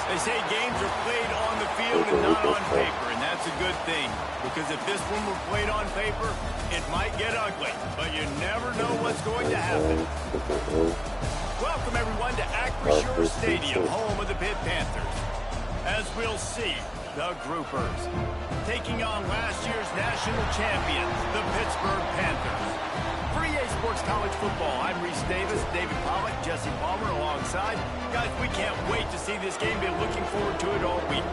They say games are played on the field and not on paper, and that's a good thing. Because if this one were played on paper, it might get ugly. But you never know what's going to happen. Welcome, everyone, to Acrisure Stadium, home of the Pitt Panthers. As we'll see, the Groupers taking on last year's national champions, the Pittsburgh Panthers. For EA Sports College Football, I'm Reese Davis, David Pollack, Jesse Palmer alongside. Guys, we can't wait to see this game. Been looking forward to it all week.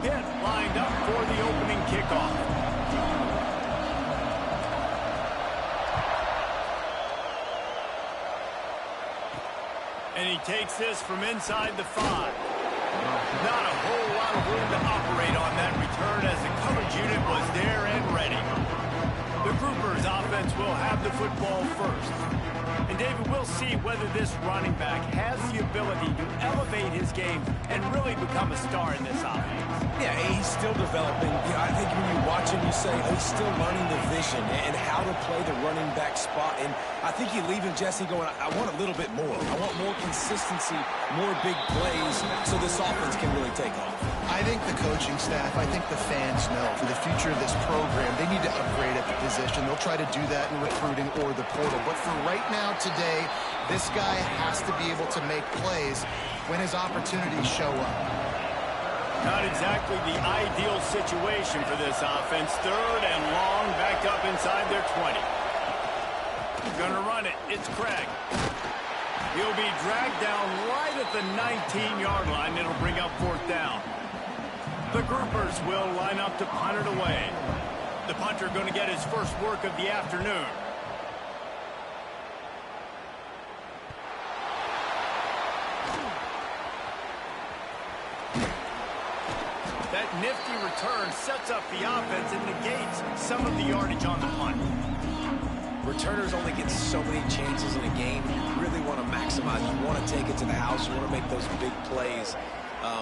Pitt lined up for the opening kickoff. And he takes this from inside the 5. Not a whole lot of room to operate on that return as the coverage unit was there and ready. The Groupers offense will have the football first. And David, we'll see whether this running back has the ability to elevate his game and really become a star in this offense. Yeah, he's still developing. I think when you watch him, you say, oh, he's still learning the vision and how to play the running back spot. And I think you leave him, Jesse, going, I want a little bit more. I want more consistency, more big plays, so this offense can really take off. I think the coaching staff, I think the fans know for the future of this program, they need to upgrade at the position. They'll try to do that in recruiting or the portal. But for right now, today, this guy has to be able to make plays when his opportunities show up. Not exactly the ideal situation for this offense. Third and long, backed up inside their 20. Gonna run it. It's Craig. He'll be dragged down right at the 19-yard line. It'll bring up 4th down. The Groupers will line up to punt it away. The punter going to get his first work of the afternoon. That nifty return sets up the offense and negates some of the yardage on the punt. Returners only get so many chances in a game. You really want to maximize. You want to take it to the house. You want to make those big plays.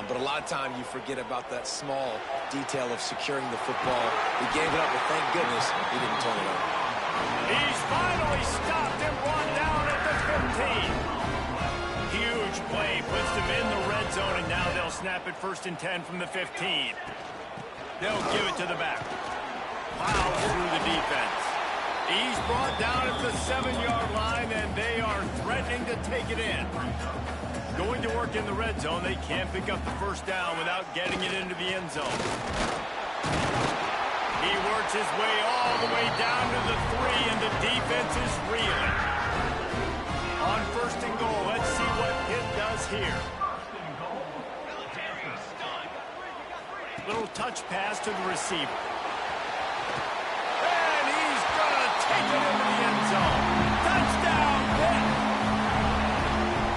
But a lot of time you forget about that small detail of securing the football. He gave it up, but thank goodness he didn't turn it over. He's finally stopped and brought down at the 15. Huge play puts them in the red zone, and now they'll snap it 1st and 10 from the 15. They'll give it to the back. Plows through the defense. He's brought down at the 7-yard line, and they are threatening to take it in. Going to work in the red zone, they can't pick up the 1st down without getting it into the end zone. He works his way all the way down to the 3, and the defense is reeling. On 1st and goal, let's see what Pitt does here. Little touch pass to the receiver. And he's going to take it into the end zone. Touchdown, Pitt!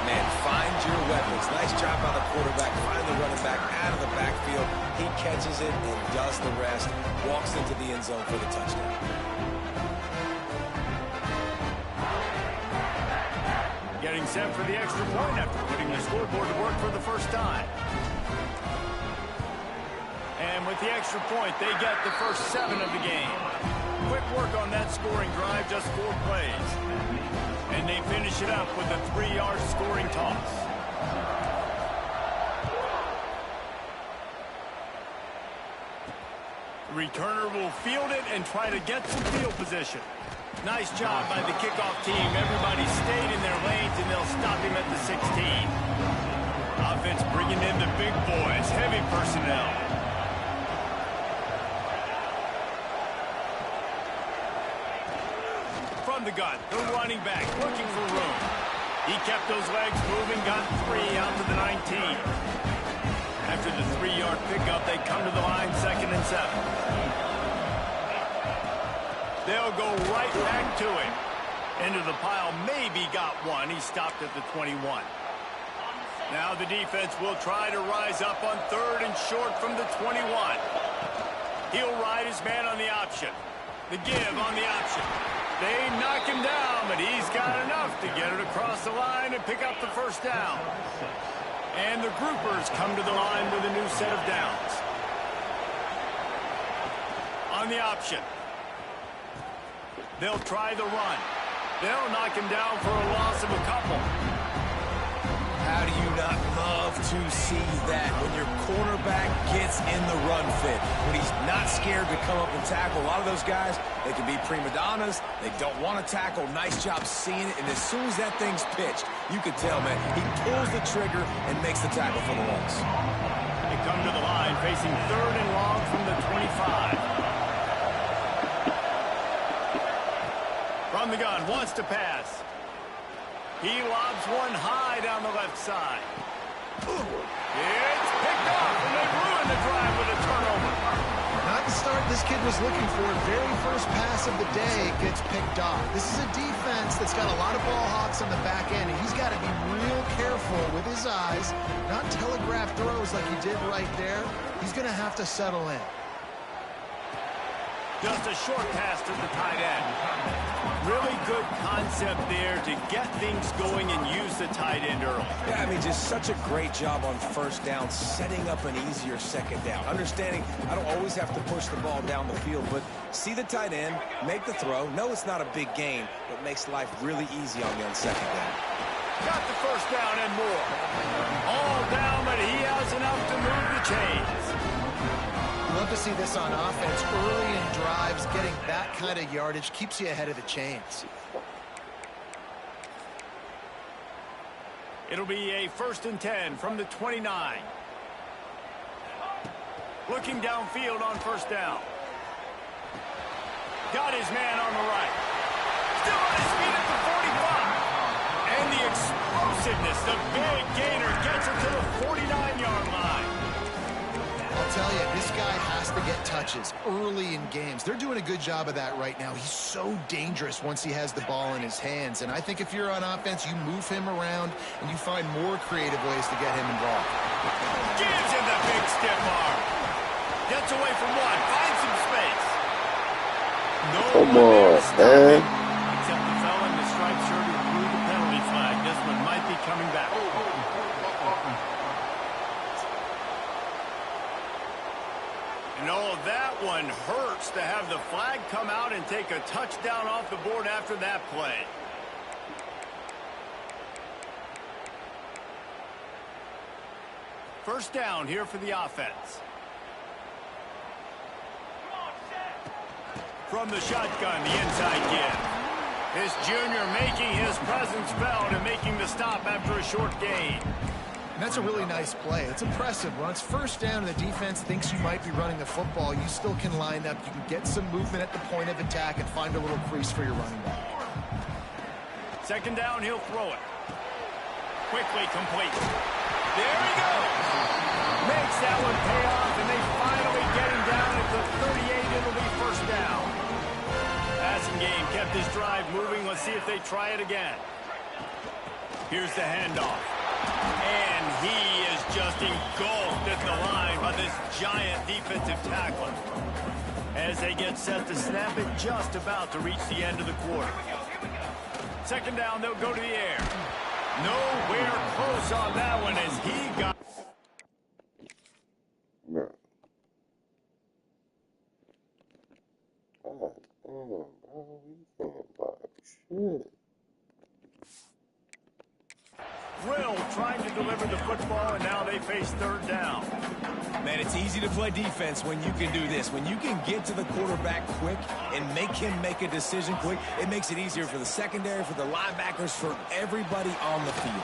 Man, find your weapons. Nice job by the quarterback. Find the running back out of the backfield. He catches it and does the rest. Walks into the end zone for the touchdown. Getting set for the extra point after putting the scoreboard to work for the first time. And with the extra point, they get the first 7 of the game. Quick work on that scoring drive, just 4 plays. And they finish it up with a 3-yard scoring toss. The returner will field it and try to get some field position. Nice job by the kickoff team. Everybody stayed in their lanes, and they'll stop him at the 16. Offense bringing in the big boys, heavy personnel. From the gun, the running back looking for room. He kept those legs moving, got 3 out to the 19. After the 3-yard pickup, they come to the line 2nd and 7. They'll go right back to him. Into the pile, maybe got 1. He stopped at the 21. Now the defense will try to rise up on 3rd and short from the 21. He'll ride his man on the option. The give on the option. They knock him down, but he's got enough to get it across the line and pick up the 1st down. And the Groupers come to the line with a new set of downs. On the option. They'll try the run. They'll knock him down for a loss of a couple. How do you not love to see that when your quarterback gets in the run fit? When he's not scared to come up and tackle. A lot of those guys, they can be prima donnas. They don't want to tackle. Nice job seeing it. And as soon as that thing's pitched, you can tell, man, he pulls the trigger and makes the tackle for the loss. They come to the line facing 3rd and long from the 25. From the gun, wants to pass. He lobs one high down the left side. It's picked off, and they ruin the drive with a turnover. Not the start this kid was looking for. Very first pass of the day gets picked off. This is a defense that's got a lot of ball hawks on the back end, and he's got to be real careful with his eyes, not telegraph throws like he did right there. He's going to have to settle in. Just a short pass to the tight end. Really good concept there to get things going and use the tight end early. Yeah, I mean, just such a great job on first down, setting up an easier second down. Understanding I don't always have to push the ball down the field, but see the tight end, make the throw. No, it's not a big gain, but makes life really easy on me on second down. Got the first down and more. All down, but he has enough to move the chains. Love to see this on offense. Early in drives, getting that kind of yardage keeps you ahead of the chains. It'll be a 1st and 10 from the 29. Looking downfield on first down. Got his man on the right. Still on his feet at the 45. And the explosiveness, the big gainer gets him to the 49-yard line. I'll tell you, this guy has to get touches early in games. They're doing a good job of that right now. He's so dangerous once he has the ball in his hands. And I think if you're on offense, you move him around and you find more creative ways to get him involved. Gives him the big stiff arm. Gets away from one. Finds some space. No Come one there on, to stop man. him. Except the fella in the striped shirt who blew the penalty flag. This one might be coming back. No, that one hurts to have the flag come out and take a touchdown off the board after that play. First down here for the offense. From the shotgun, the inside give. This junior making his presence felt and making the stop after a short gain. And that's a really nice play. It's impressive. When it's first down and the defense thinks you might be running the football, you still can line up. You can get some movement at the point of attack and find a little crease for your running back. Second down, he'll throw it. Quickly complete. There he goes. Makes that one pay off, and they finally get him down at the 38. It'll be first down. Passing game kept his drive moving. Let's see if they try it again. Here's the handoff. And he is just engulfed at the line by this giant defensive tackler. As they get set to snap it, just about to reach the end of the quarter. Second down, they'll go to the air. Nowhere close on that one as he got... Man. Oh, bro, you can't buy shit. Brill trying to deliver the football, and now they face third down. Man, it's easy to play defense when you can do this. When you can get to the quarterback quick and make him make a decision quick, it makes it easier for the secondary, for the linebackers, for everybody on the field.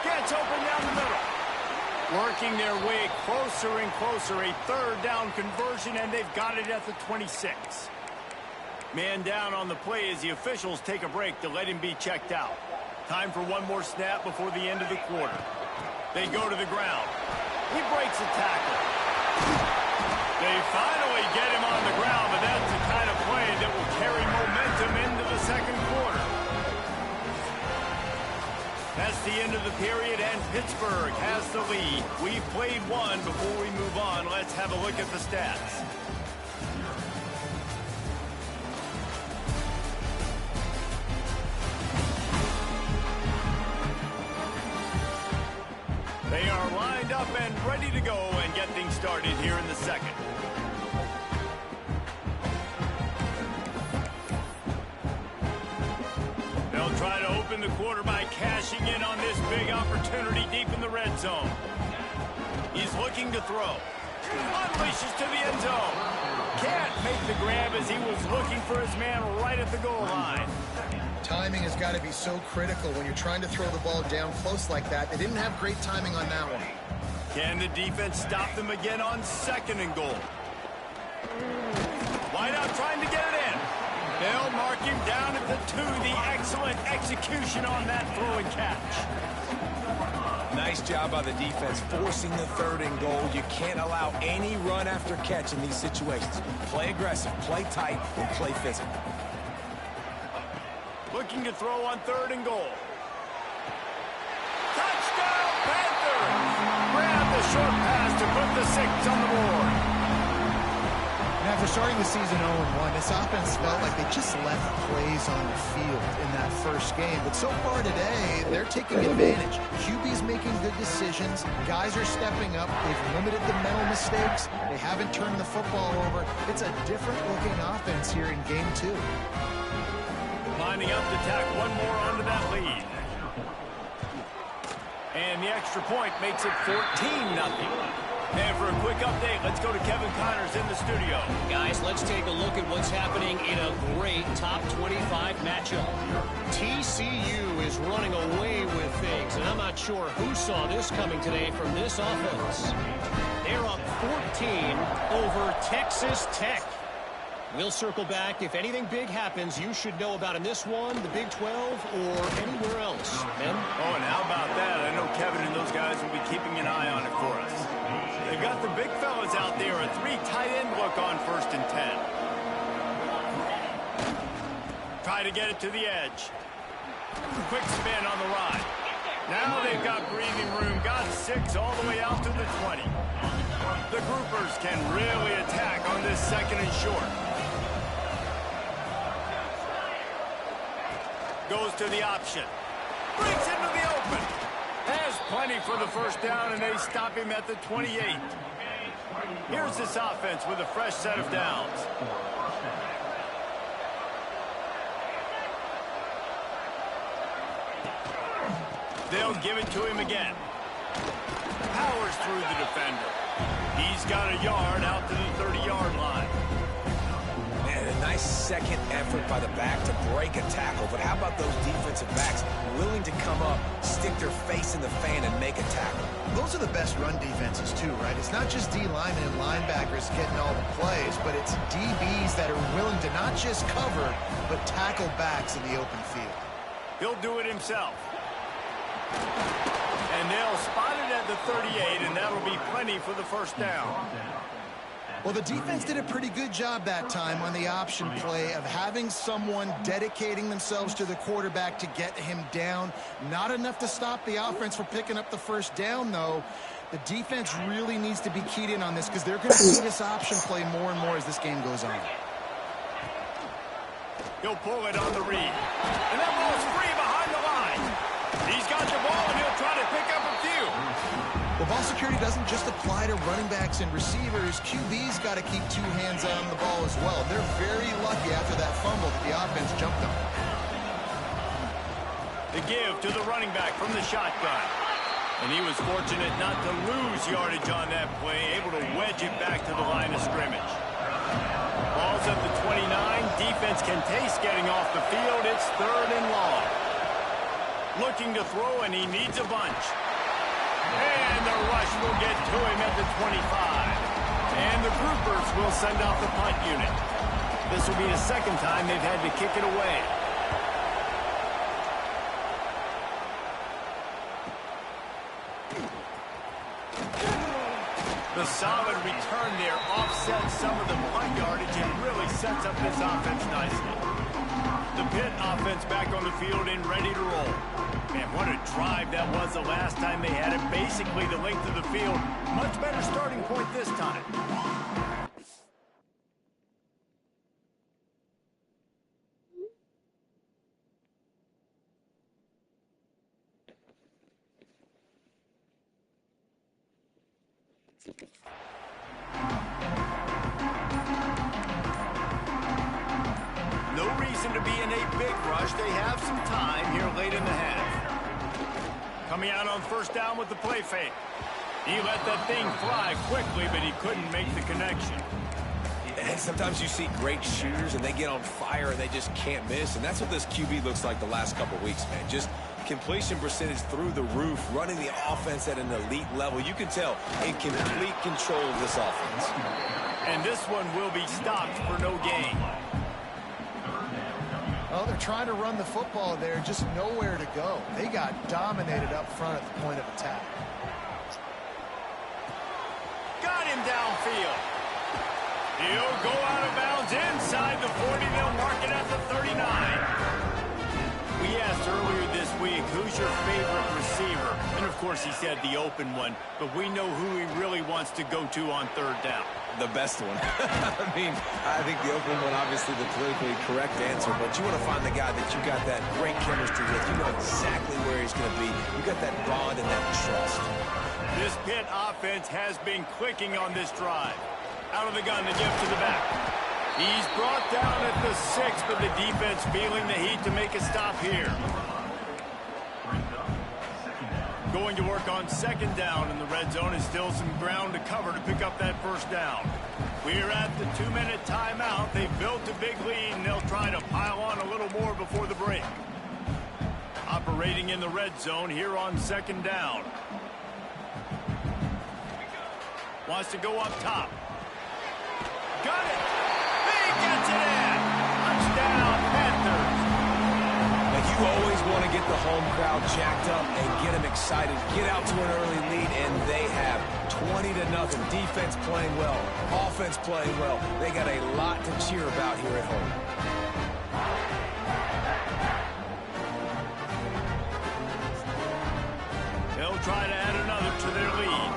Gets open down the middle. Working their way closer and closer. A third down conversion, and they've got it at the 26. Man down on the play as the officials take a break to let him be checked out. Time for one more snap before the end of the quarter. They go to the ground. He breaks a tackle. They finally get him on the ground, but that's the kind of play that will carry momentum into the second quarter. That's the end of the period, and Pittsburgh has the lead. We've played one. Before we move on, let's have a look at the stats. They are lined up and ready to go and get things started here in the second. proving the quarterback cashing in on this big opportunity deep in the red zone. He's looking to throw. Unleashes to the end zone. Can't make the grab as he was looking for his man right at the goal line. Timing has got to be so critical when you're trying to throw the ball down close like that. They didn't have great timing on that one. Can the defense stop them again on 2nd and goal? Wide out trying to get it in. They'll mark him down at the 2. The excellent execution on that throw and catch. Nice job by the defense forcing the 3rd and goal. You can't allow any run after catch in these situations. Play aggressive, play tight, and play physical. Looking to throw on 3rd and goal. Touchdown, Panthers! Grab the short pass to put the 6 on the board. And after starting the season 0-1, this offense felt like they just left plays on the field in that first game. But so far today, they're taking advantage. QB's making good decisions. Guys are stepping up. They've limited the mental mistakes. They haven't turned the football over. It's a different-looking offense here in Game 2. Lining up to tack one more onto that lead. And the extra point makes it 14-0. And for a quick update, let's go to Kevin Connors in the studio. Guys, let's take a look at what's happening in a great top 25 matchup. TCU is running away with things, and I'm not sure who saw this coming today from this offense. They're up 14 over Texas Tech. We'll circle back. If anything big happens, you should know about in this one, the Big 12, or anywhere else. Ben? Oh, and how about that? I know Kevin and those guys will be keeping an eye on it for us. They've got the big fellas out there, a 3 tight end look on 1st and 10. Try to get it to the edge. Quick spin on the ride. Now they've got breathing room, got 6 all the way out to the 20. The groupers can really attack on this 2nd and short. Goes to the option. Breaks into the open. Has plenty for the 1st down, and they stop him at the 28. Here's this offense with a fresh set of downs. They'll give it to him again. Powers through the defender. He's got a yard out to the 30-yard line. Man, a nice second effort by the back to break a tackle. But how about those defensive backs willing to come up, stick their face in the fan, and make a tackle? Those are the best run defenses, too, right? It's not just D-linemen and linebackers getting all the plays, but it's DBs that are willing to not just cover, but tackle backs in the open field. He'll do it himself. And they'll spot it at the 38, and that'll be plenty for the 1st down. Well, the defense did a pretty good job that time on the option play of having someone dedicating themselves to the quarterback to get him down. Not enough to stop the offense from picking up the 1st down, though. The defense really needs to be keyed in on this because they're going to see this option play more and more as this game goes on. He'll pull it on the read. And that ball's free behind the line. He's got the ball, and he'll try to pick up a few. Well, ball security doesn't just apply to running backs and receivers. QB's got to keep 2 hands on the ball as well. They're very lucky after that fumble that the offense jumped on. The give to the running back from the shotgun. And he was fortunate not to lose yardage on that play, able to wedge it back to the line of scrimmage. Ball's at the 29. Defense can taste getting off the field. It's 3rd and long. Looking to throw, and he needs a bunch. And the rush will get to him at the 25. And the groupers will send out the punt unit. This will be the 2nd time they've had to kick it away. The solid return there offsets some of the punt yardage and really sets up this offense nicely. The Pitt offense back on the field and ready to roll. Man, what a drive that was the last time they had it. Basically the length of the field. Much better starting point this time. No reason reason to be in a big rush. They have some time here late in the half. Coming out on first down with the play fake. He let that thing fly quickly, but he couldn't make the connection. And sometimes you see great shooters, and they get on fire, and they just can't miss. And that's what this QB looks like the last couple of weeks, man. Just completion percentage through the roof, running the offense at an elite level. You can tell in complete control of this offense. And this one will be stopped for no gain. Well, they're trying to run the football there, just nowhere to go. They got dominated up front at the point of attack. Got him downfield. He'll go out of bounds inside the 40. They'll mark it at the 39. We asked earlier this week, who's your favorite receiver? And, of course, he said the open one. But we know who he really wants to go to on third down. The best one. I mean, I think the open one, obviously the politically correct answer, but you want to find the guy that you got that great chemistry with. You know exactly where he's going to be. You got that bond and that trust. This Pitt offense has been clicking on this drive. Out of the gun, the give to the back. He's brought down at the 6, but the defense feeling the heat to make a stop here. Going to work on second down, and the red zone is still some ground to cover to pick up that first down. We're at the 2-minute timeout. They've built a big lead, and they'll try to pile on a little more before the break. Operating in the red zone here on second down. Wants to go up top. Got it! He gets it in! Touchdown, Panthers! Like, you always want to get the home crowd jacked up and get them excited. Get out to an early lead, and they have 20-0. Defense playing well. Offense playing well. They got a lot to cheer about here at home. They'll try to add another to their lead.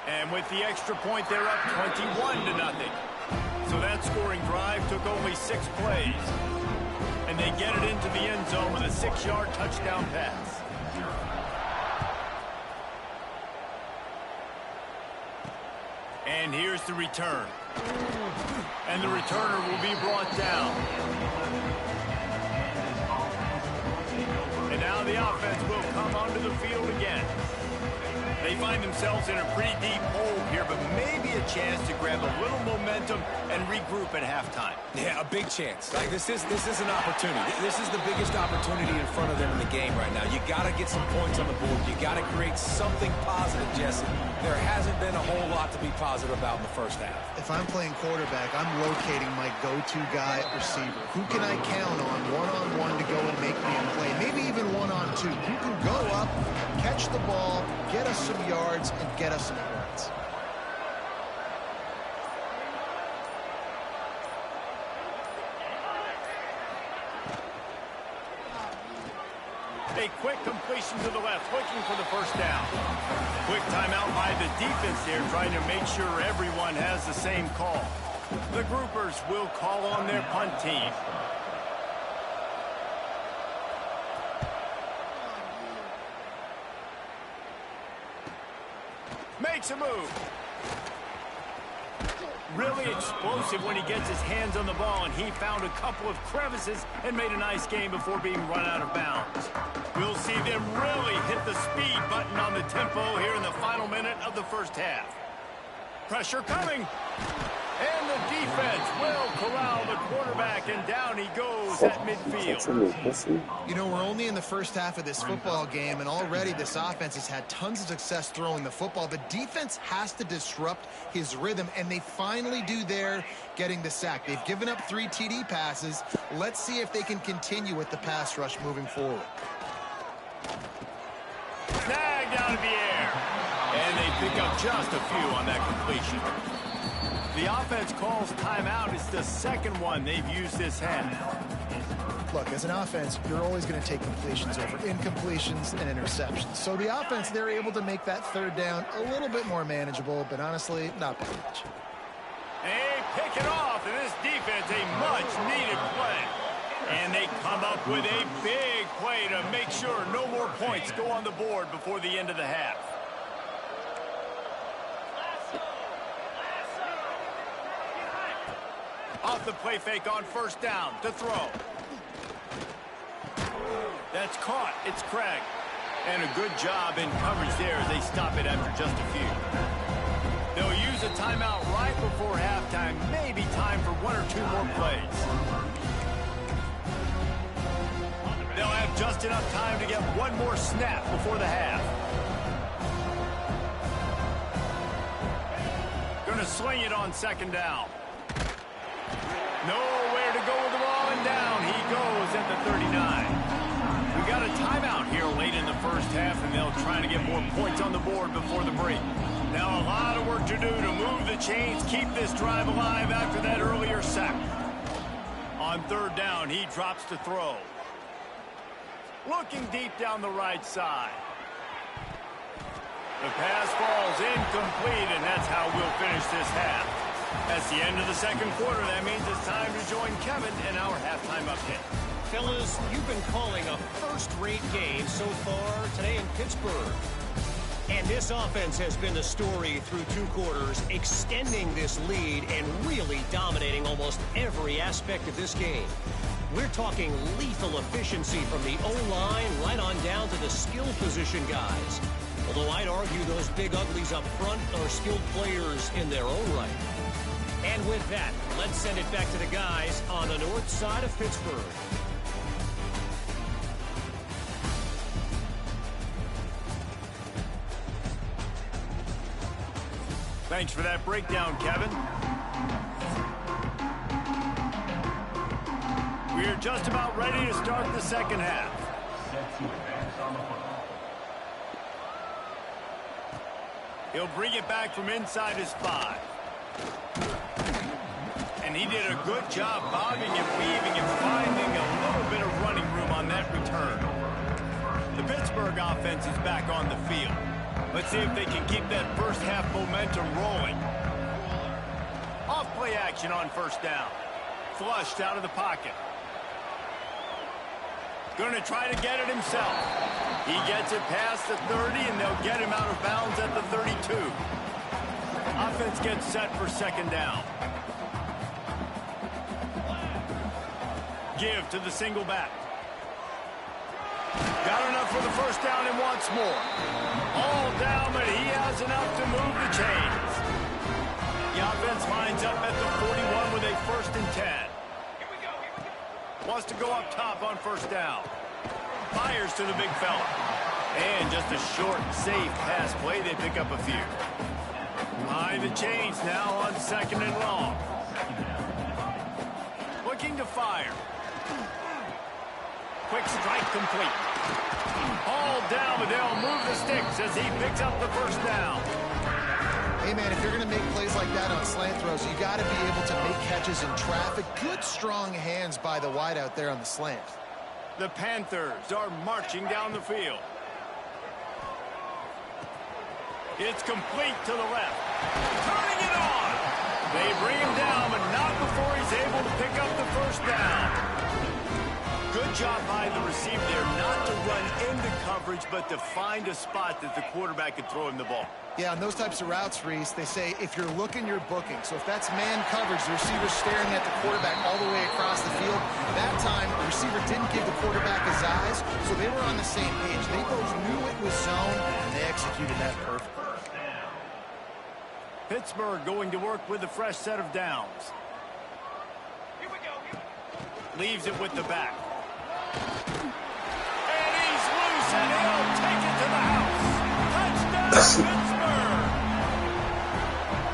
And with the extra point, they're up 21-0. So that scoring drive took only 6 plays. And they get it into the end zone with a 6-yard touchdown pass. And here's the return. And the returner will be brought down. And now the offense will come onto the field again. They find themselves in a pretty deep hole here, but maybe a chance to grab a little momentum and regroup at halftime. Yeah, a big chance. Like, this is an opportunity. This is the biggest opportunity in front of them in the game right now. You got to get some points on the board. You got to create something positive, Jesse. There hasn't been a whole lot to be positive about in the first half. If I'm playing quarterback, I'm locating my go-to guy at receiver. Who can I count on one-on-one to go and make me a play? Maybe even one-on-two. Who can go up, catch the ball, get us some yards, and get us some points. A quick completion to the left, looking for the first down. Quick timeout by the defense there, trying to make sure everyone has the same call. The groupers will call on their punt team. Makes a move. Really explosive when he gets his hands on the ball, and he found a couple of crevices and made a nice game before being run out of bounds. We'll see them really hit the speed button on the tempo here in the final minute of the first half. Pressure coming. And the defense will corral the quarterback, and down he goes at midfield. You know, we're only in the first half of this football game, and already this offense has had tons of success throwing the football. The defense has to disrupt his rhythm, and they finally do there, getting the sack. They've given up 3 TD passes. Let's see if they can continue with the pass rush moving forward. Snagged out of the air. And they pick up just a few on that completion. The offense calls timeout. It's the second one they've used this half. Look, as an offense, you're always going to take completions over incompletions and interceptions. So the offense, they're able to make that third down a little bit more manageable, but honestly, not by much. They pick it off, and this defense, a much-needed play. And they come up with a big play to make sure no more points go on the board before the end of the half. Off the play fake on first down to throw. That's caught. It's Craig. And a good job in coverage there as they stop it after just a few. They'll use a timeout right before halftime. Maybe time for one or two more plays. They'll have just enough time to get one more snap before the half. Gonna sling it on second down. Nowhere to go with the ball, and down he goes at the 39. We got a timeout here late in the first half, and they'll try to get more points on the board before the break. Now a lot of work to do to move the chains, keep this drive alive after that earlier sack. On third down, he drops to throw. Looking deep down the right side. The pass falls incomplete, and that's how we'll finish this half. That's the end of the second quarter. That means it's time to join Kevin in our halftime update. Fellas, you've been calling a first-rate game so far today in Pittsburgh. And this offense has been the story through two quarters, extending this lead and really dominating almost every aspect of this game. We're talking lethal efficiency from the O-line right on down to the skill position guys. Although I'd argue those big uglies up front are skilled players in their own right. And with that, let's send it back to the guys on the north side of Pittsburgh. Thanks for that breakdown, Kevin. We're just about ready to start the second half. He'll bring it back from inside his 5. And he did a good job bobbing and weaving and finding a little bit of running room on that return. The Pittsburgh offense is back on the field. Let's see if they can keep that first half momentum rolling. Off play action on first down. Flushed out of the pocket. Going to try to get it himself. He gets it past the 30, and they'll get him out of bounds at the 32. Offense gets set for second down. Give to the single back. Got enough for the first down and wants more. All down, but he has enough to move the chains. The offense lines up at the 41 with a 1st and 10. Wants to go up top on first down. Fires to the big fella. And just a short, safe pass play. They pick up a few. Behind the chains now on second and long. Looking to fire. Quick strike complete. All down, but they'll move the sticks as he picks up the first down. Hey, man, if you're going to make plays like that on slant throws, you got to be able to make catches in traffic. Good, strong hands by the wide out there on the slant. The Panthers are marching down the field. It's complete to the left. Turning it on. They bring him down, but not before he's able to pick up the first down. Good job by the receiver there, not to run into coverage, but to find a spot that the quarterback could throw him the ball. Yeah, on those types of routes, Reese, they say if you're looking, you're booking. So if that's man coverage, the receiver's staring at the quarterback all the way across the field. That time, the receiver didn't give the quarterback his eyes, so they were on the same page. They both knew it was zone, and they executed that perfectly. Pittsburgh going to work with a fresh set of downs. Leaves it with the back. And he's loose, and he'll take it to the house. Touchdown, Pittsburgh!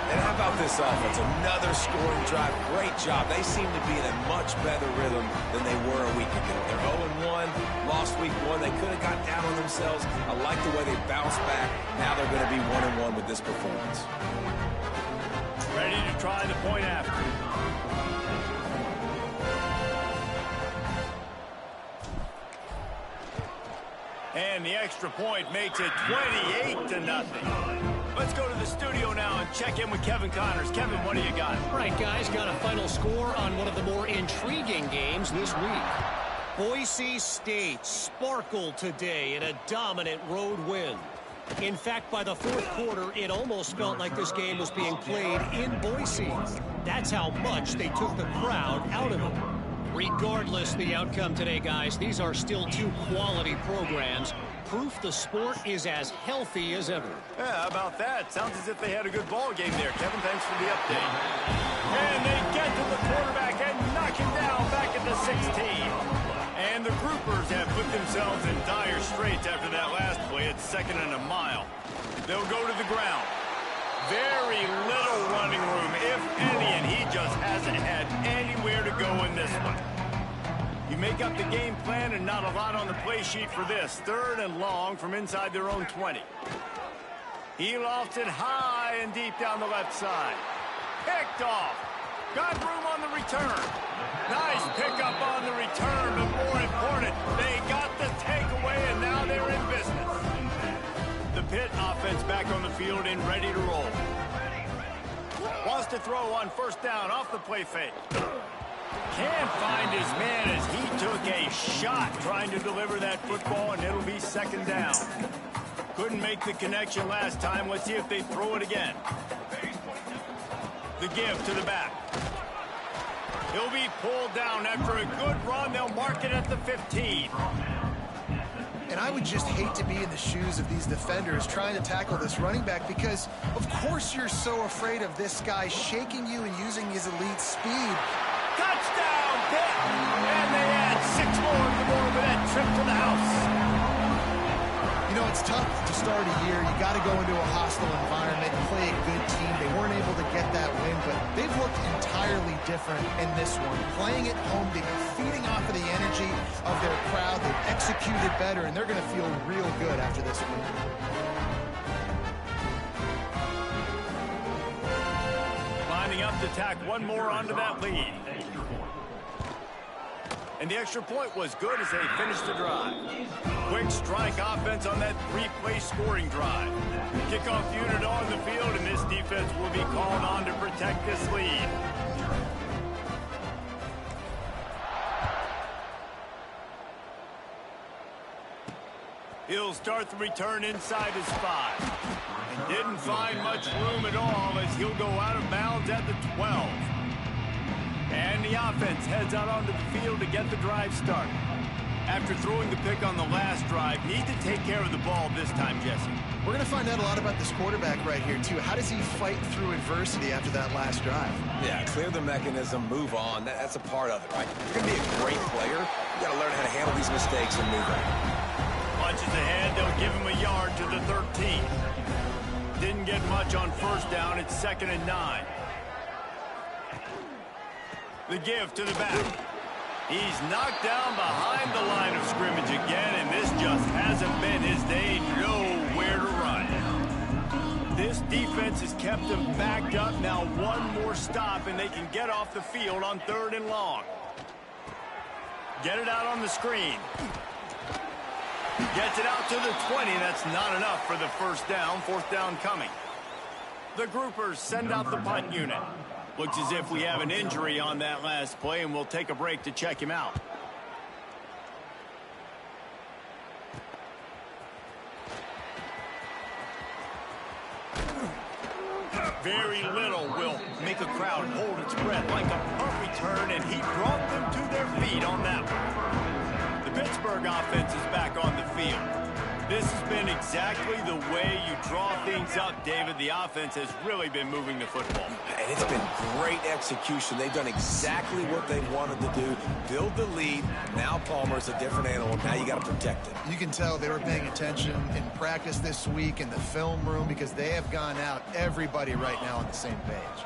And how about this offense? Another scoring drive. Great job. They seem to be in a much better rhythm than they were a week ago. They're 0-1, lost week 1. They could have got down on themselves. I like the way they bounced back. Now they're going to be 1-1 with this performance. Ready to try the point after. And the extra point makes it 28-0. Let's go to the studio now and check in with Kevin Connors. Kevin, what do you got? All right, guys, got a final score on one of the more intriguing games this week. Boise State sparkled today in a dominant road win. In fact, by the fourth quarter, it almost felt like this game was being played in Boise. That's how much they took the crowd out of it. Regardless the outcome today, guys, these are still two quality programs. Proof the sport is as healthy as ever. Yeah, how about that? Sounds as if they had a good ball game there. Kevin, thanks for the update. And they get to the quarterback and knock him down back at the 16. And the groupers have put themselves in dire straits after that last play. It's 2nd and a mile. They'll go to the ground. Very little running room, if any, and he just hasn't had anywhere to go in this one. You make up the game plan and not a lot on the play sheet for this. 3rd and long from inside their own 20. He lofts it high and deep down the left side. Picked off. Got room on the return. Nice pickup on the return, but more important, they got the takeaway, and now they're in business. The Pitt offense back on the field and ready to roll. Wants to throw on 1st down off the play fake. Can't find his man as he took a shot trying to deliver that football, and it'll be 2nd down. Couldn't make the connection last time. Let's see if they throw it again. The give to the back. He'll be pulled down after a good run. They'll mark it at the 15. And I would just hate to be in the shoes of these defenders trying to tackle this running back because, of course, you're so afraid of this guy shaking you and using his elite speed. Touchdown, Pitt! And they add 6 more with that trip to the house. You know, it's tough to start a year. You got to go into a hostile environment and play a good team. They weren't able to get that win, but they've looked entirely different in this one. Playing at home, they've been feeding off of the energy of their crowd. They've executed better, and they're going to feel real good after this win. Lining up to tack one more onto that lead. And the extra point was good as they finished the drive. Quick strike offense on that 3-play scoring drive. Kickoff unit on the field, and this defense will be called on to protect this lead. He'll start the return inside his 5. And didn't find much room at all as he'll go out of bounds at the 12. And the offense heads out onto the field to get the drive started. After throwing the pick on the last drive, need to take care of the ball this time, Jesse. We're going to find out a lot about this quarterback right here, too. How does he fight through adversity after that last drive? Yeah, clear the mechanism, move on. That's a part of it, right? You're going to be a great player. You got to learn how to handle these mistakes and move on. Punches ahead, they'll give him a yard to the 13. Didn't get much on 1st down. It's 2nd and 9. The give to the back. He's knocked down behind the line of scrimmage again, and this just hasn't been his day. Nowhere to run. This defense has kept them backed up. Now one more stop, and they can get off the field on 3rd and long. Get it out on the screen. Gets it out to the 20. That's not enough for the 1st down. 4th down coming. The groupers send out the punt unit. Looks as if we have an injury on that last play, and we'll take a break to check him out. Very little will make a crowd hold its breath like a punt return, and he brought them to their feet on that one. The Pittsburgh offense is back on the field. This has been exactly the way you draw things up, David. The offense has really been moving the football. And it's been great execution. They've done exactly what they wanted to do. Build the lead. Now Palmer's a different animal. Now you got to protect it. You can tell they were paying attention in practice this week in the film room because they have gone out, everybody right now on the same page.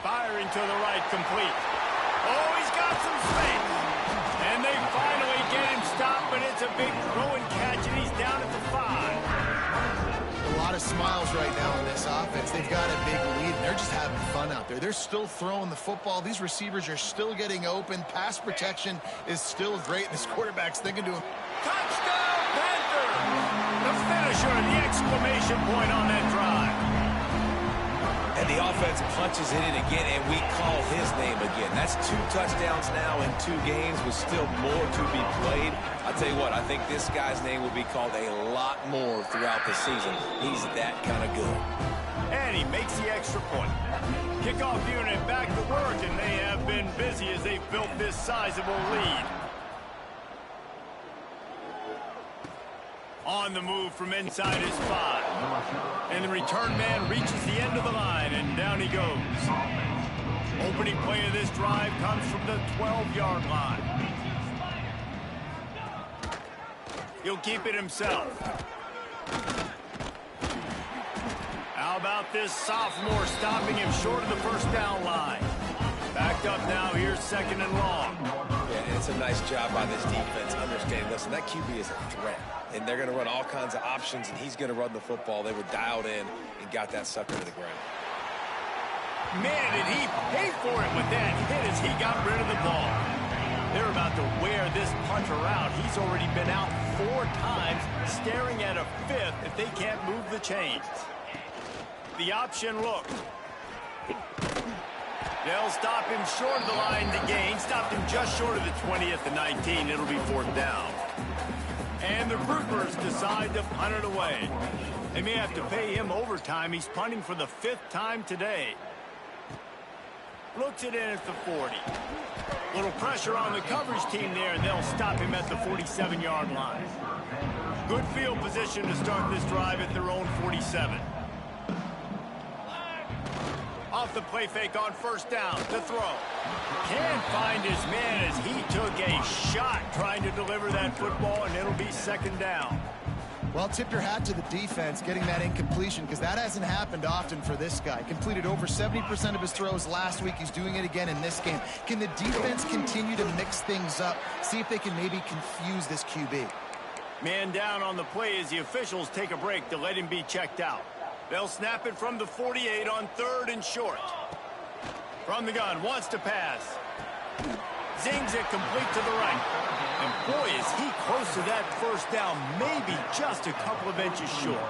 Firing to the right, complete. Oh, he's got some space. And they finally get him stopped, but it's a big throw and catch, and he's down at the 5. A lot of smiles right now in this offense. They've got a big lead, and they're just having fun out there. They're still throwing the football. These receivers are still getting open. Pass protection is still great. This quarterback's thinking to him. Touchdown, Panther! The finisher, the exclamation point on that drive. And the offense punches it in again, and we call his name again. That's 2 touchdowns now in 2 games with still more to be played. I tell you what, I think this guy's name will be called a lot more throughout the season. He's that kind of good. And he makes the extra point. Kickoff unit back to work, and they have been busy as they've built this sizable lead. On the move from inside his 5. And the return man reaches the end of the line, and down he goes. Opening play of this drive comes from the 12-yard line. He'll keep it himself. How about this sophomore stopping him short of the first down line? Backed up now, here's 2nd and long. Yeah, and it's a nice job by this defense understanding, listen, that QB is a threat. And they're going to run all kinds of options, and he's going to run the football. They were dialed in and got that sucker to the ground. Man, did he pay for it with that hit as he got rid of the ball. They're about to wear this punter out. He's already been out 4 times, staring at a 5th if they can't move the chains. The option look. They'll stop him short of the line to gain. Stopped him just short of the 20 at the 19. It'll be 4th down. And the Brewers decide to punt it away. They may have to pay him overtime. He's punting for the 5th time today. Looks it in at the 40. Little pressure on the coverage team there, and they'll stop him at the 47-yard line. Good field position to start this drive at their own 47. Off the play fake on 1st down to throw. Can't find his man as he took a shot trying to deliver that football, and it'll be 2nd down. Well, tip your hat to the defense getting that incompletion, because that hasn't happened often for this guy. Completed over 70% of his throws last week. He's doing it again in this game. Can the defense continue to mix things up, see if they can maybe confuse this QB? Man down on the play as the officials take a break to let him be checked out. They'll snap it from the 48 on 3rd and short. From the gun, wants to pass. Zings it complete to the right. And boy, is he close to that 1st down, maybe just a couple of inches short.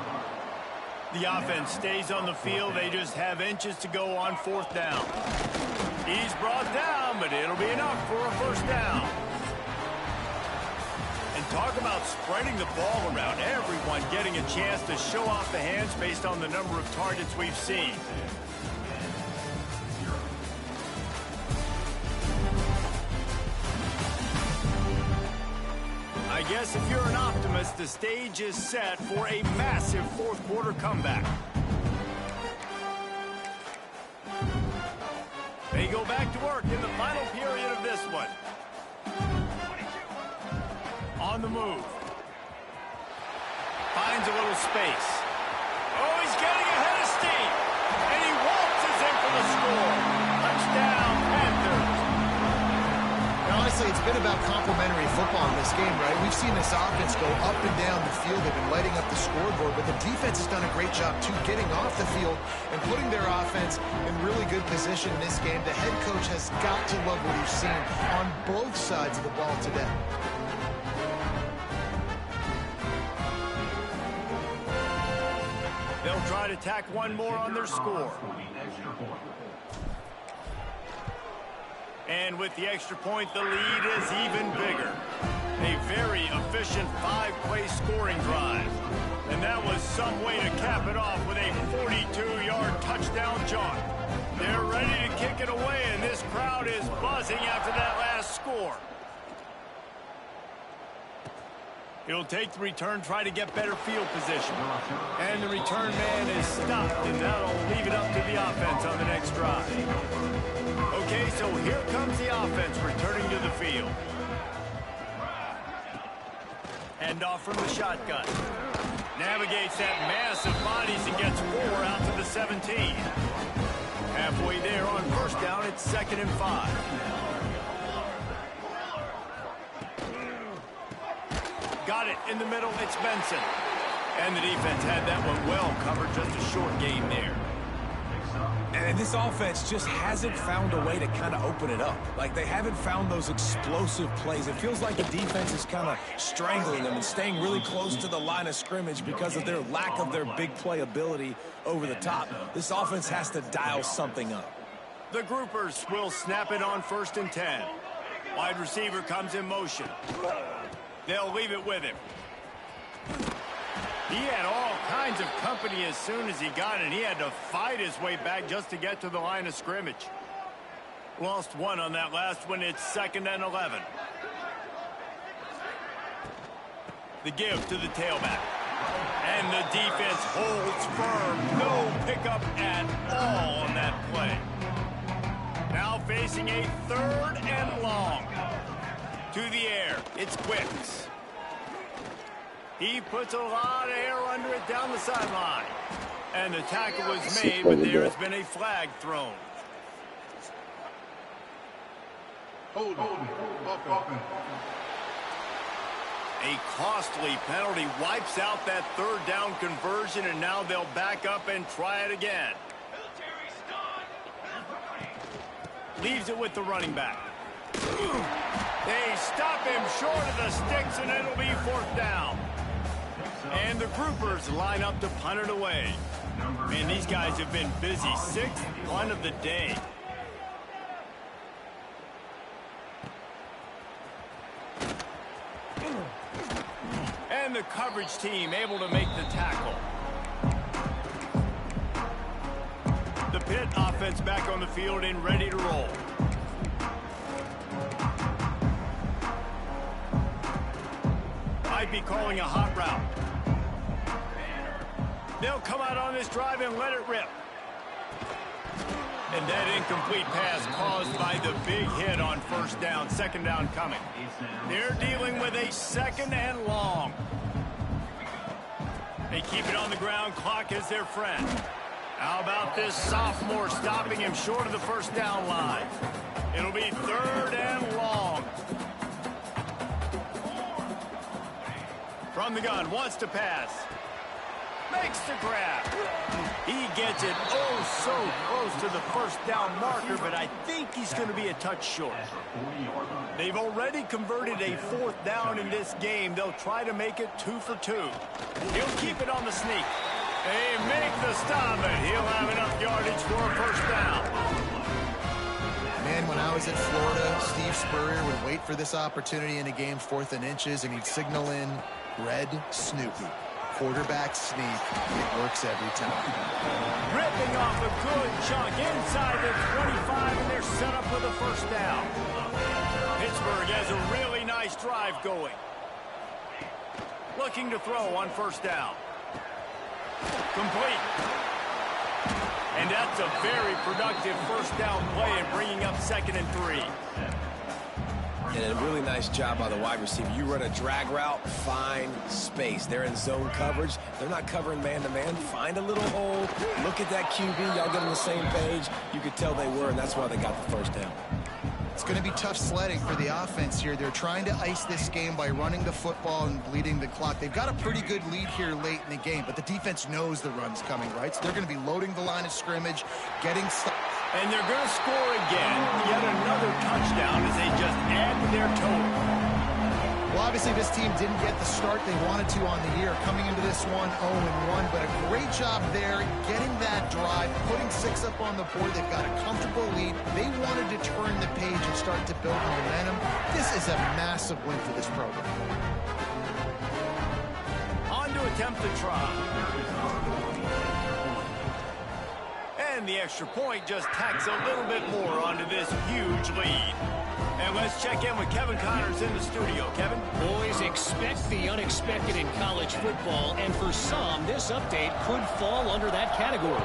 The offense stays on the field. They just have inches to go on 4th down. He's brought down, but it'll be enough for a 1st down. And talk about spreading the ball around. Everyone getting a chance to show off the hands based on the number of targets we've seen. I guess if you're an optimist, the stage is set for a massive 4th quarter comeback. They go back to work in the final period of this one. On the move. Finds a little space. Oh, he's getting ahead of steam. And he waltzes in for the score. Touchdown, Panthers. Now, honestly, it's been about complementary football in this game, right? We've seen this offense go up and down the field. They've been lighting up the scoreboard, but the defense has done a great job, too, getting off the field and putting their offense in really good position in this game. The head coach has got to love what he's seen on both sides of the ball today. They'll try to tack one more on their score. And with the extra point, the lead is even bigger. A very efficient 5-play scoring drive. And that was some way to cap it off with a 42-yard touchdown jaunt. They're ready to kick it away, and this crowd is buzzing after that last score. He'll take the return, try to get better field position. And the return man is stopped, and that'll leave it up to the offense on the next drive. Okay, so here comes the offense returning to the field. Handoff from the shotgun. Navigates that mass of bodies and gets 4 out to the 17. Halfway there on 1st down, it's 2nd and 5. Got it in the middle, it's Benson. And the defense had that one well covered, just a short gain there. And this offense just hasn't found a way to kind of open it up. Like, they haven't found those explosive plays. It feels like the defense is kind of strangling them and staying really close to the line of scrimmage because of their lack of their big play ability over the top. This offense has to dial something up. The groupers will snap it on 1st and 10. Wide receiver comes in motion. They'll leave it with him. He had all kinds of company as soon as he got it. He had to fight his way back just to get to the line of scrimmage. Lost one on that last one. It's 2nd and 11. The give to the tailback. And the defense holds firm. No pickup at all on that play. Now facing a 3rd and long. To the air. It's Quicks. He puts a lot of air under it down the sideline. And the tackle was made, but there has been a flag thrown. Hold on. A costly penalty wipes out that 3rd down conversion, and now they'll back up and try it again. Leaves it with the running back. They stop him short of the sticks, and it'll be 4th down. And the groupers line up to punt it away. Man, these guys have been busy. 6th punt of the day. And the coverage team able to make the tackle. The Pitt offense back on the field and ready to roll. Might be calling a hot route. They'll come out on this drive and let it rip. And that incomplete pass caused by the big hit on 1st down. 2nd down coming. They're dealing with a 2nd and long. They keep it on the ground. Clock is their friend. How about this sophomore stopping him short of the 1st down line? It'll be 3rd and long. From the gun, wants to pass. Makes the grab. He gets it so close to the 1st down marker, but I think he's going to be a touch short. They've already converted a 4th down in this game. They'll try to make it 2 for 2. He'll keep it on the sneak. They make the stop, and he'll have enough yardage for a 1st down. Man, when I was at Florida, Steve Spurrier would wait for this opportunity in a game 4th and inches, and he'd signal in Red Snoopy. Quarterback sneak. It works every time. Ripping off a good chunk inside the 25, and they're set up with a 1st down. Pittsburgh has a really nice drive going. Looking to throw on 1st down. Complete. And that's a very productive 1st down play and bringing up 2nd and 3. And a really nice job by the wide receiver. You run a drag route, find space. They're in zone coverage. They're not covering man-to-man. Find a little hole. Look at that QB. Y'all get on the same page. You could tell they were, and that's why they got the 1st down. It's going to be tough sledding for the offense here. They're trying to ice this game by running the football and bleeding the clock. They've got a pretty good lead here late in the game, but the defense knows the run's coming, right? So they're going to be loading the line of scrimmage, getting stuff. And they're going to score again. Yet another touchdown as they just add to their total. Well, obviously this team didn't get the start they wanted to on the year. Coming into this one 0-1, but a great job there getting that drive, putting 6 up on the board. They've got a comfortable lead. They wanted to turn the page and start to build momentum. This is a massive win for this program. On to attempt the try. And the extra point just tacks a little bit more onto this huge lead. And let's check in with Kevin Connors in the studio. Kevin? Boys, expect the unexpected in college football, and for some, this update could fall under that category.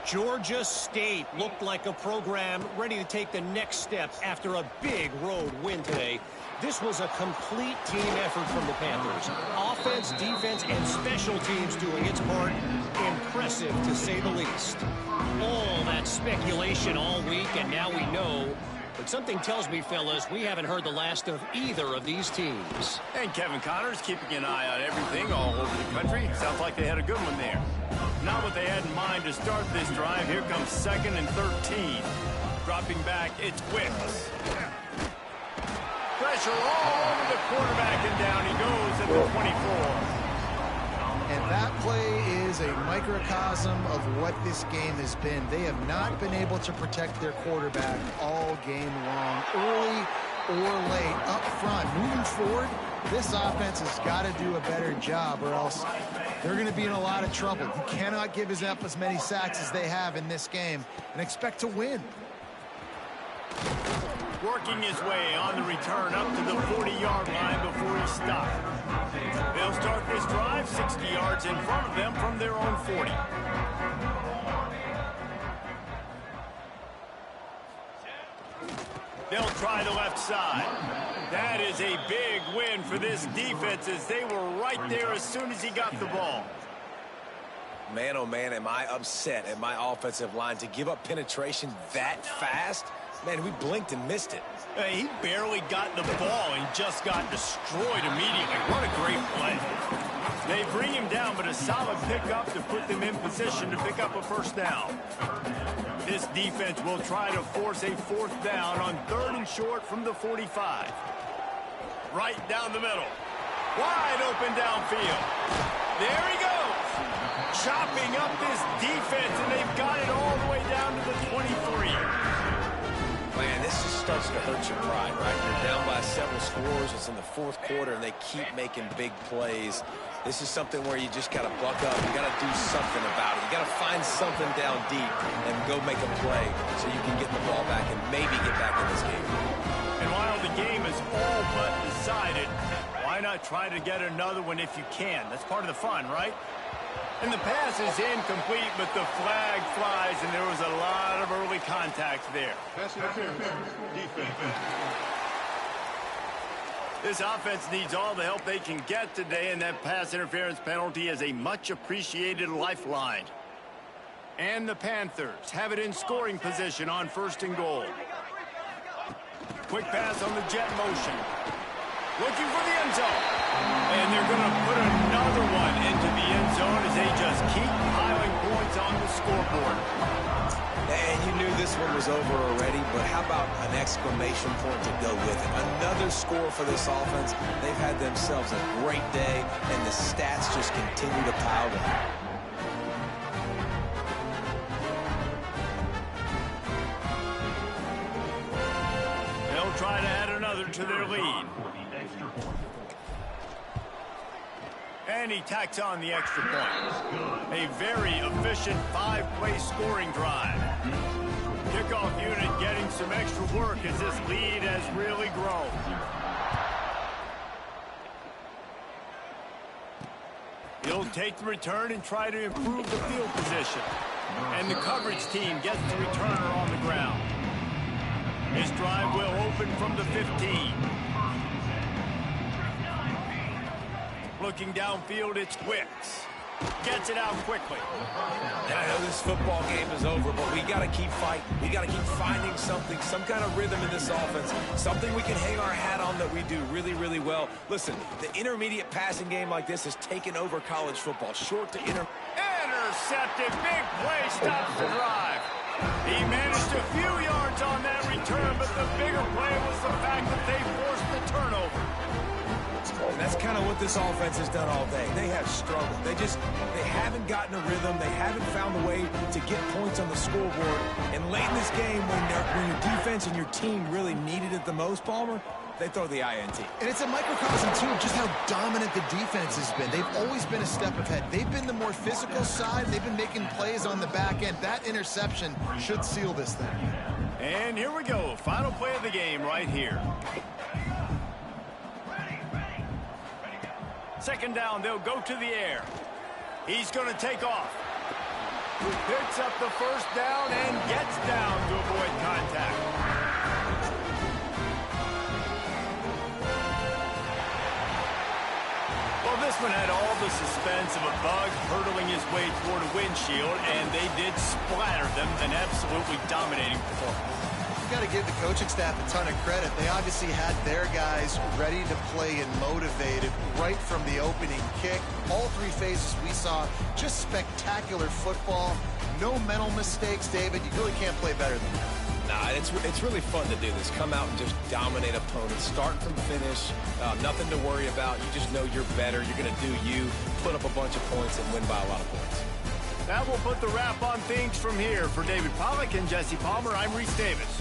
Georgia State looked like a program ready to take the next step after a big road win today. This was a complete team effort from the Panthers. Offense, defense, and special teams doing its part. Impressive, to say the least. All that speculation all week, and now we know. But something tells me, fellas, we haven't heard the last of either of these teams. And Kevin Connors keeping an eye on everything all over the country. Sounds like they had a good one there. Not what they had in mind to start this drive. Here comes 2nd and 13. Dropping back, it's Wicks. Pressure all over the quarterback, and down he goes at the 24. And that play is a microcosm of what this game has been. They have not been able to protect their quarterback all game long, early or late, up front. Moving forward, this offense has got to do a better job, or else they're going to be in a lot of trouble. You cannot give us up as many sacks as they have in this game and expect to win. Working his way on the return up to the 40-yard line before he stopped. They'll start this drive 60 yards in front of them from their own 40. They'll try the left side. That is a big win for this defense, as they were right there as soon as he got the ball. Man, oh man, am I upset at my offensive line to give up penetration that fast? Man, we blinked and missed it. He barely got the ball and just got destroyed immediately. What a great play. They bring him down, but a solid pickup to put them in position to pick up a first down. This defense will try to force a 4th down on 3rd and short from the 45. Right down the middle. Wide open downfield. There he goes. Chopping up this defense, and they've got it all the way down to the 23. Man, this just starts to hurt your pride, right? You're down by several scores. It's in the 4th quarter, and they keep making big plays. This is something where you just got to buck up. You got to do something about it. You got to find something down deep and go make a play so you can get the ball back and maybe get back in this game. And while the game is all but decided, why not try to get another one if you can? That's part of the fun, right? And the pass is incomplete, but the flag flies, and there was a lot of early contact there. Pass interference. Defense. This offense needs all the help they can get today, and that pass interference penalty is a much-appreciated lifeline. And the Panthers have it in scoring position on 1st and goal. Quick pass on the jet motion. Looking for the end zone. And they're going to put another one into the end zone as they just keep piling points on the scoreboard. And you knew this one was over already, but how about an exclamation point to go with it? Another score for this offense. They've had themselves a great day, and the stats just continue to pile up. They'll try to add another to their lead. And he tacks on the extra point. A very efficient 5-play scoring drive. Kickoff unit getting some extra work as this lead has really grown. He'll take the return and try to improve the field position. And the coverage team gets the returner on the ground. His drive will open from the 15. Looking downfield, it's Wicks. Gets it out quickly. And I know this football game is over, but we got to keep fighting. We got to keep finding something, some kind of rhythm in this offense, something we can hang our hat on that we do really, really well. Listen, the intermediate passing game like this has taken over college football. Short to intercepted. Big play stops the drive. He managed a few yards on that return, but the bigger play was the fact that they forced the turnover. And that's kind of what this offense has done all day. They have struggled. They haven't gotten a rhythm. They haven't found a way to get points on the scoreboard. And late in this game, when your defense and your team really needed it the most, Palmer, they throw the INT. And it's a microcosm, too, of just how dominant the defense has been. They've always been a step ahead. They've been the more physical side. They've been making plays on the back end. That interception should seal this thing. And here we go. Final play of the game right here. Second down, they'll go to the air. He's going to take off. Picks up the first down and gets down to avoid contact. Well, this one had all the suspense of a bug hurtling his way toward a windshield, and they did splatter them, an absolutely dominating performance. You got to give the coaching staff a ton of credit. They obviously had their guys ready to play and motivated right right from the opening kick. All three phases we saw, just spectacular football. No mental mistakes, David. You really can't play better than that. Nah, it's really fun to do this. Come out and just dominate opponents. Start from finish. Nothing to worry about. You just know you're better. You're going to do you, put up a bunch of points, and win by a lot of points. That will put the wrap on things from here. For David Pollack and Jesse Palmer, I'm Reese Davis.